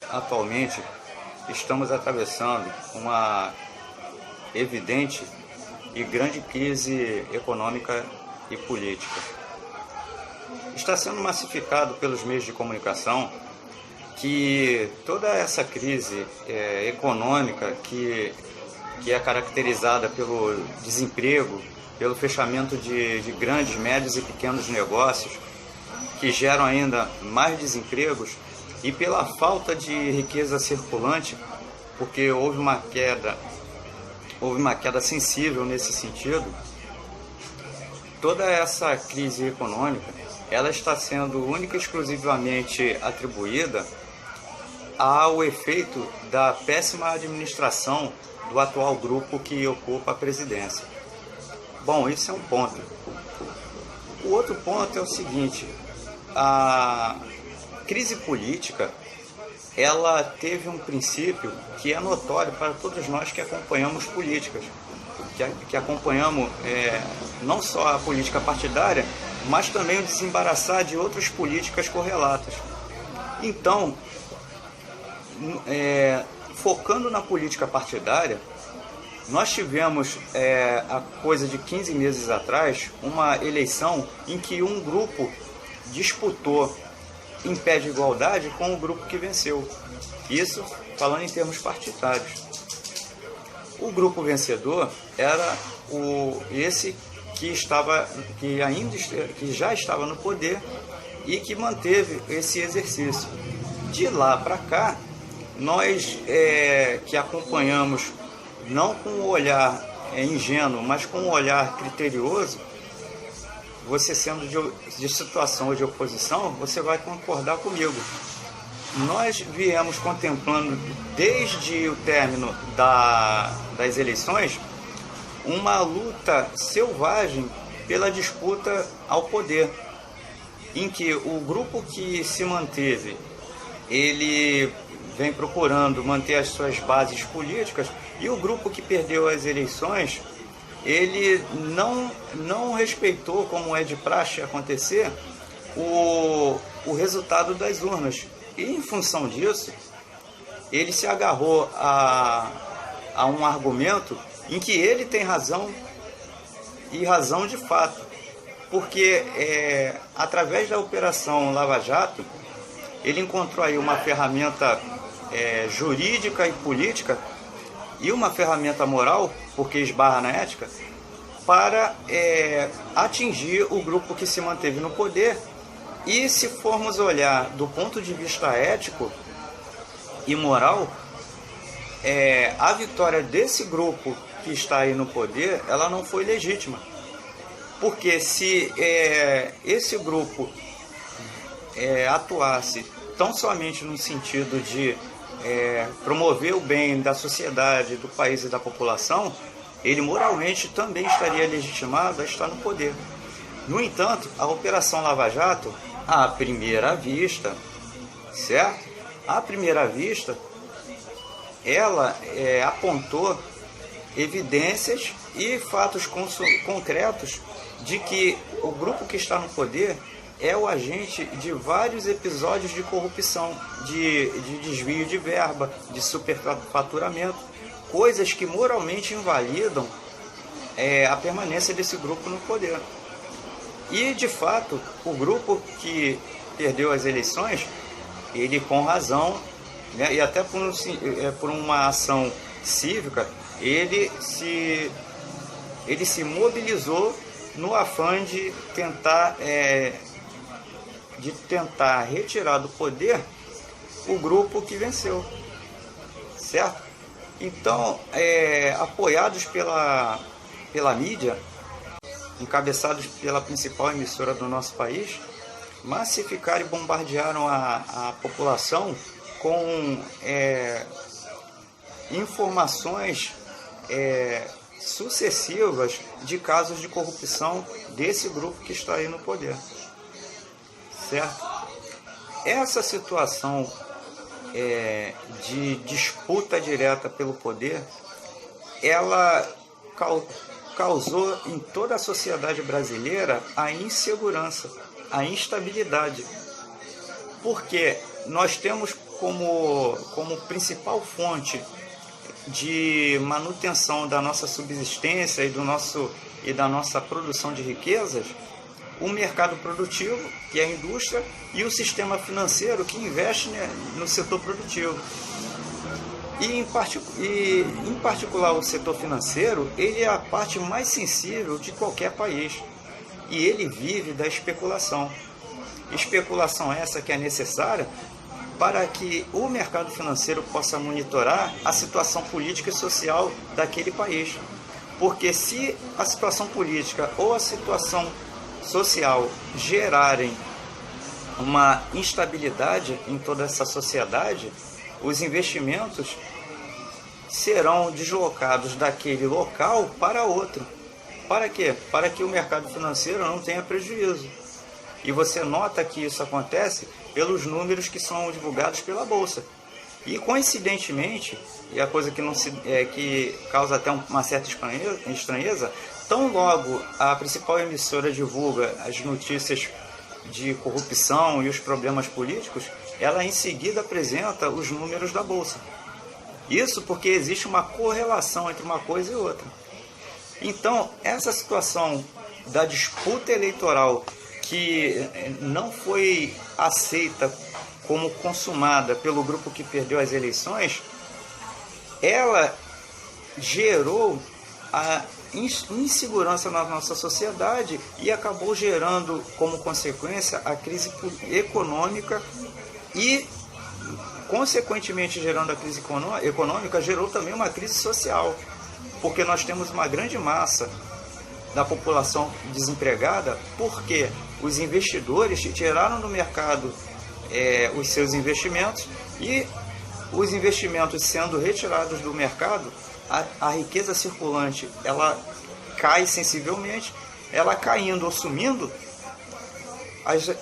Atualmente, estamos atravessando uma evidente e grande crise econômica e política. Está sendo massificado pelos meios de comunicação que toda essa crise econômica que é caracterizada pelo desemprego, pelo fechamento de grandes, médios e pequenos negócios, que geram ainda mais desempregos, e pela falta de riqueza circulante, porque houve uma queda sensível nesse sentido. Toda essa crise econômica, ela está sendo única e exclusivamente atribuída ao efeito da péssima administração do atual grupo que ocupa a presidência. Bom, isso é um ponto. O outro ponto é o seguinte: a crise política, ela teve um princípio que é notório para todos nós que acompanhamos políticas, que acompanhamos não só a política partidária, mas também o desembaraçar de outras políticas correlatas. Então, focando na política partidária, nós tivemos, a coisa de 15 meses atrás, uma eleição em que um grupo disputou em pé de igualdade com o grupo que venceu. Isso falando em termos partidários. O grupo vencedor era esse que já estava no poder e que manteve esse exercício. De lá para cá, nós que acompanhamos não com um olhar ingênuo, mas com um olhar criterioso, você sendo de situação ou de oposição, você vai concordar comigo. Nós viemos contemplando, desde o término das eleições, uma luta selvagem pela disputa ao poder, em que o grupo que se manteve, ele vem procurando manter as suas bases políticas, e o grupo que perdeu as eleições, ele não respeitou, como é de praxe acontecer, o resultado das urnas. E, em função disso, ele se agarrou a um argumento em que ele tem razão, e razão de fato. Porque, através da Operação Lava Jato, ele encontrou aí uma ferramenta jurídica e política, e uma ferramenta moral, porque esbarra na ética, para atingir o grupo que se manteve no poder. E se formos olhar do ponto de vista ético e moral, a vitória desse grupo que está aí no poder, ela não foi legítima. Porque se esse grupo atuasse tão somente no sentido de promover o bem da sociedade, do país e da população, ele moralmente também estaria legitimado a estar no poder. No entanto, a Operação Lava Jato, à primeira vista, certo? À primeira vista, ela apontou evidências e fatos concretos de que o grupo que está no poder é o agente de vários episódios de corrupção, de desvio de verba, de superfaturamento, coisas que moralmente invalidam a permanência desse grupo no poder. E, de fato, o grupo que perdeu as eleições, ele com razão, né, e até por uma ação cívica, ele se mobilizou no afã de tentar retirar do poder o grupo que venceu, certo? Então, apoiados pela mídia, encabeçados pela principal emissora do nosso país, massificaram e bombardearam a população com informações sucessivas de casos de corrupção desse grupo que está aí no poder. Certo? Essa situação de disputa direta pelo poder, ela causou em toda a sociedade brasileira a insegurança, a instabilidade. Porque nós temos como principal fonte de manutenção da nossa subsistência e da nossa produção de riquezas, o mercado produtivo, que é a indústria, e o sistema financeiro, que investe, né, no setor produtivo. E em particular o setor financeiro, ele é a parte mais sensível de qualquer país. E ele vive da especulação. Especulação essa que é necessária para que o mercado financeiro possa monitorar a situação política e social daquele país. Porque se a situação política ou a situação social gerarem uma instabilidade em toda essa sociedade, os investimentos serão deslocados daquele local para outro. Para quê? Para que o mercado financeiro não tenha prejuízo. E você nota que isso acontece pelos números que são divulgados pela Bolsa. E coincidentemente, e a coisa que causa até uma certa estranheza, tão logo a principal emissora divulga as notícias de corrupção e os problemas políticos, ela em seguida apresenta os números da Bolsa. Isso porque existe uma correlação entre uma coisa e outra. Então, essa situação da disputa eleitoral que não foi aceita como consumada pelo grupo que perdeu as eleições, ela gerou a insegurança na nossa sociedade e acabou gerando como consequência a crise econômica e, consequentemente gerando a crise econômica, gerou também uma crise social, porque nós temos uma grande massa da população desempregada, porque os investidores tiraram do mercado os seus investimentos, e os investimentos sendo retirados do mercado, a riqueza circulante ela cai sensivelmente. Ela caindo ou sumindo,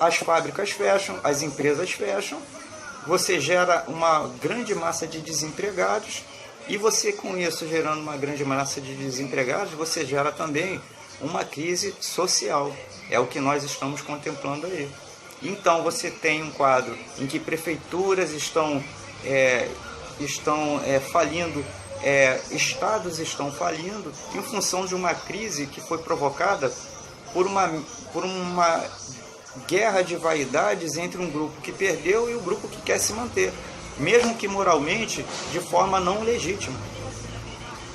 as fábricas fecham, as empresas fecham, você gera uma grande massa de desempregados, e você, com isso, gerando uma grande massa de desempregados, você gera também uma crise social. É o que nós estamos contemplando aí. Então você tem um quadro em que prefeituras estão falindo, estados estão falindo em função de uma crise que foi provocada por uma guerra de vaidades entre um grupo que perdeu e o grupo que quer se manter, mesmo que moralmente de forma não legítima,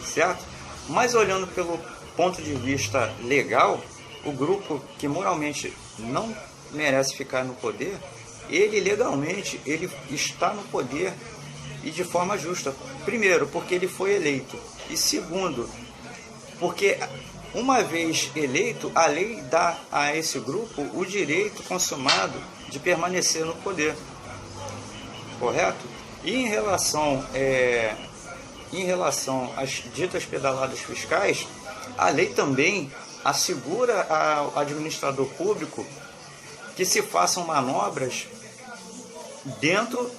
certo? Mas olhando pelo ponto de vista legal, o grupo que moralmente não merece ficar no poder, ele legalmente ele está no poder e de forma justa. Primeiro, porque ele foi eleito, e segundo, porque uma vez eleito, a lei dá a esse grupo o direito consumado de permanecer no poder, correto? E em relação às ditas pedaladas fiscais, a lei também assegura ao administrador público que se façam manobras dentro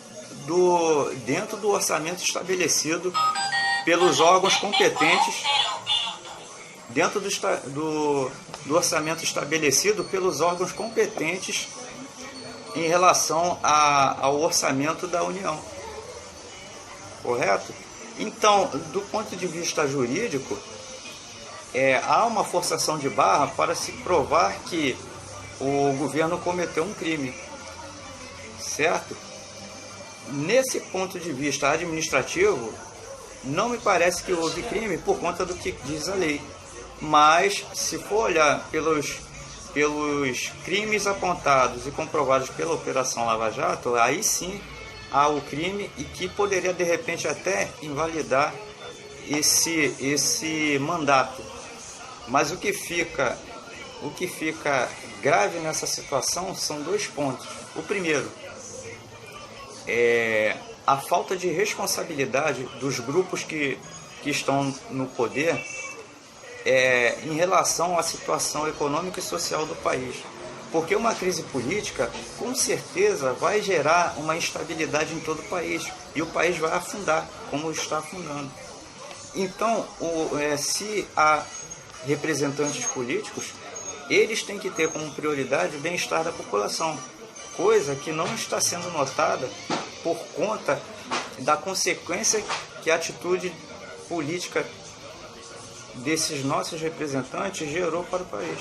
do orçamento estabelecido pelos órgãos competentes, dentro do orçamento estabelecido pelos órgãos competentes em relação ao orçamento da União, correto? Então, do ponto de vista jurídico, há uma forçação de barra para se provar que o governo cometeu um crime, certo? Nesse ponto de vista administrativo, não me parece que houve crime por conta do que diz a lei. Mas, se for olhar pelos crimes apontados e comprovados pela Operação Lava Jato, aí sim há o crime, e que poderia, de repente, até invalidar esse mandato. Mas o que fica grave nessa situação são dois pontos. O primeiro é a falta de responsabilidade dos grupos que estão no poder em relação à situação econômica e social do país. Porque uma crise política, com certeza, vai gerar uma instabilidade em todo o país, e o país vai afundar, como está afundando. Então, se há representantes políticos, eles têm que ter como prioridade o bem-estar da população, coisa que não está sendo notada por conta da consequência que a atitude política desses nossos representantes gerou para o país.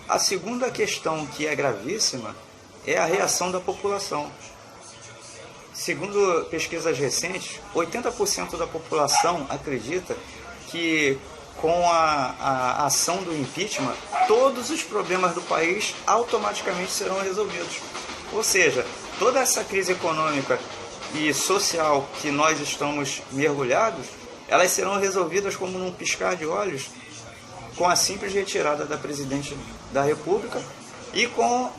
A segunda questão, que é gravíssima, é a reação da população. Segundo pesquisas recentes, 80% da população acredita que com a ação do impeachment, todos os problemas do país automaticamente serão resolvidos. Ou seja, toda essa crise econômica e social que nós estamos mergulhados, elas serão resolvidas como num piscar de olhos, com a simples retirada da presidente da República e com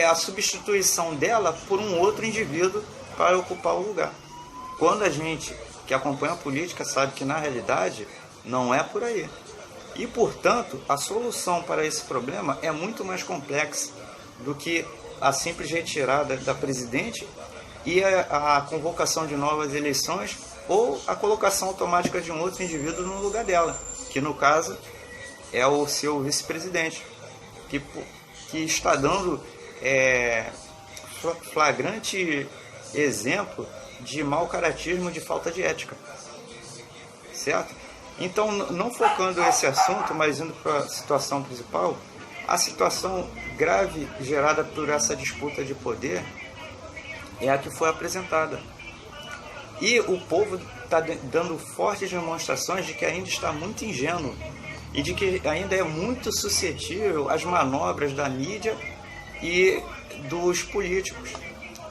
a substituição dela por um outro indivíduo para ocupar o lugar. Quando a gente que acompanha a política sabe que na realidade não é por aí. E, portanto, a solução para esse problema é muito mais complexa do que a simples retirada da presidente e a convocação de novas eleições ou a colocação automática de um outro indivíduo no lugar dela, que no caso é o seu vice-presidente, que está dando flagrante exemplo de mau caratismo, de falta de ética, certo? Então, não focando esse assunto, mas indo para a situação principal, a situação grave gerada por essa disputa de poder é a que foi apresentada. E o povo está dando fortes demonstrações de que ainda está muito ingênuo e de que ainda é muito suscetível às manobras da mídia e dos políticos,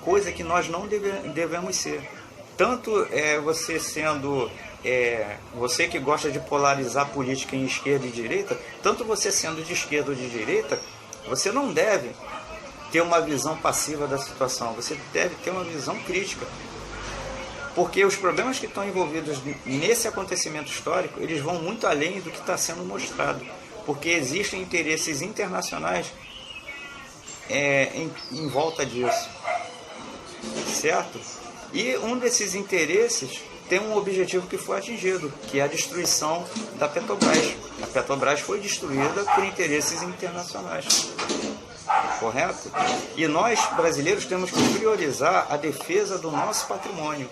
coisa que nós não devemos ser. Tanto você sendo... você que gosta de polarizar política em esquerda e direita, tanto você sendo de esquerda ou de direita, você não deve ter uma visão passiva da situação, você deve ter uma visão crítica. Porque os problemas que estão envolvidos nesse acontecimento histórico, eles vão muito além do que está sendo mostrado. Porque existem interesses internacionais em volta disso. Certo? E um desses interesses tem um objetivo que foi atingido, que é a destruição da Petrobras. A Petrobras foi destruída por interesses internacionais. Correto? E nós, brasileiros, temos que priorizar a defesa do nosso patrimônio.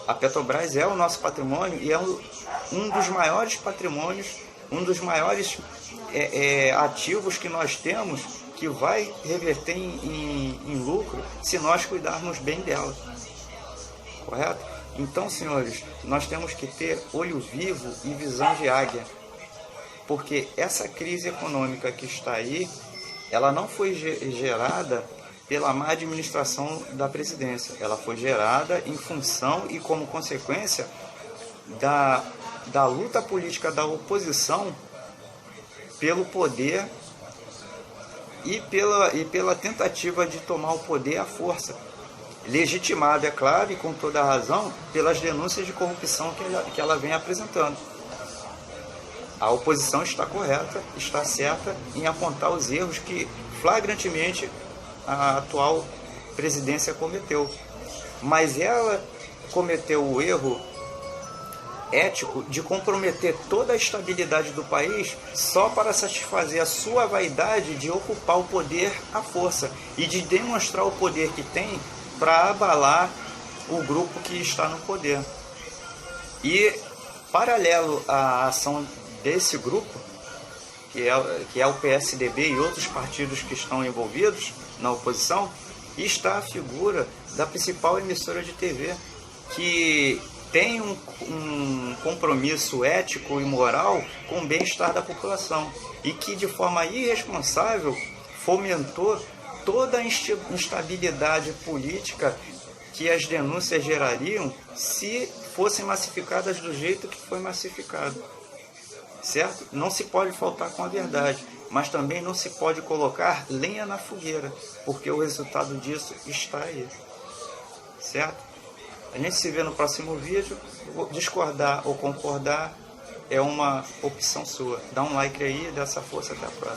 A Petrobras é o nosso patrimônio e é um dos maiores patrimônios, um dos maiores ativos que nós temos, que vai reverter em lucro se nós cuidarmos bem dela. Correto? Então, senhores, nós temos que ter olho vivo e visão de águia, porque essa crise econômica que está aí, ela não foi gerada pela má administração da presidência, ela foi gerada em função e como consequência da luta política da oposição pelo poder e pela tentativa de tomar o poder à força, legitimado, é claro, e com toda a razão, pelas denúncias de corrupção que ela vem apresentando. A oposição está correta, está certa em apontar os erros que flagrantemente a atual presidência cometeu. Mas ela cometeu o erro ético de comprometer toda a estabilidade do país só para satisfazer a sua vaidade de ocupar o poder à força e de demonstrar o poder que tem para abalar o grupo que está no poder. E, paralelo à ação desse grupo, que é o PSDB e outros partidos que estão envolvidos na oposição, está a figura da principal emissora de TV, que tem um compromisso ético e moral com o bem-estar da população e que, de forma irresponsável, fomentou toda a instabilidade política que as denúncias gerariam se fossem massificadas do jeito que foi massificado. Certo? Não se pode faltar com a verdade, mas também não se pode colocar lenha na fogueira, porque o resultado disso está aí. Certo? A gente se vê no próximo vídeo. Discordar ou concordar é uma opção sua. Dá um like aí, dá essa força, até a próxima.